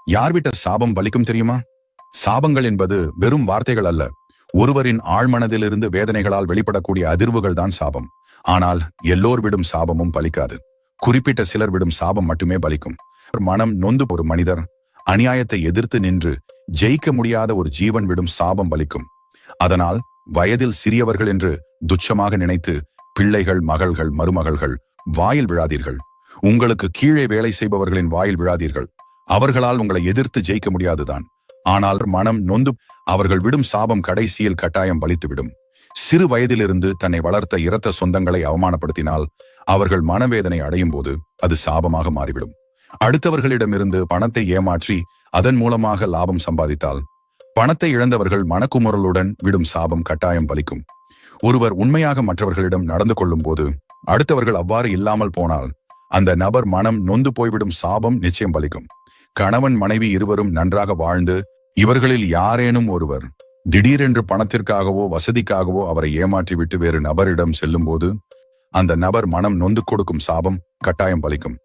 யார் விட்ட சாபம் பலிக்கும் தெரியுமா? சாபங்கள் என்பது வெறும் வார்த்தைகள் அல்ல. ஒருவரின் ஆழ்மனதிலிருந்து வேதனைகளால் வெளிப்படக்கூடிய அதிர்வுகள் தான் சாபம். ஆனால் எல்லோர் விடும் சாபமும் பலிக்காது. குறிப்பிட்ட சிலர் விடும் சாபம் மட்டுமே பலிக்கும். மனம் நொந்து ஒரு மனிதர் அநியாயத்தை எதிர்த்து நின்று ஜெயிக்க முடியாத ஒரு ஜீவன் விடும் சாபம் பலிக்கும். அதனால் வயதில் சிறியவர்கள் என்று துச்சமாக நினைத்து பிள்ளைகள், மகள்கள், மருமகள்கள் வாயில் விழாதீர்கள். உங்களுக்கு கீழே வேலை செய்பவர்களின் வாயில் விழாதீர்கள். அவர்களால் உங்களை எதிர்த்து ஜெயிக்க முடியாதுதான். ஆனால் மனம் நொந்து அவர்கள் விடும் சாபம் கடைசியில் கட்டாயம் பலித்துவிடும். சிறு வயதிலிருந்து தன்னை வளர்த்த இரத்த சொந்தங்களை அவமானப்படுத்தினால் அவர்கள் மனவேதனை அடையும் போது அது சாபமாக மாறிவிடும். அடுத்தவர்களிடமிருந்து பணத்தை ஏமாற்றி அதன் மூலமாக லாபம் சம்பாதித்தால் பணத்தை இழந்தவர்கள் மனக்குமுறலுடன் விடும் சாபம் கட்டாயம் பலிக்கும். ஒருவர் உண்மையாக மற்றவர்களிடம் நடந்து கொள்ளும் போது அடுத்தவர்கள் அவ்வாறு இல்லாமல் போனால் அந்த நபர் மனம் நொந்து போய்விடும் சாபம் நிச்சயம் பலிக்கும். கணவன் மனைவி இருவரும் நன்றாக வாழ்ந்து இவர்களில் யாரேனும் ஒருவர் திடீரென்று பணத்திற்காகவோ வசதிக்காகவோ அவரை ஏமாற்றிவிட்டு வேறு நபரிடம் செல்லும் போது அந்த நபர் மனம் நொந்து கொடுக்கும் சாபம் கட்டாயம் பலிக்கும்.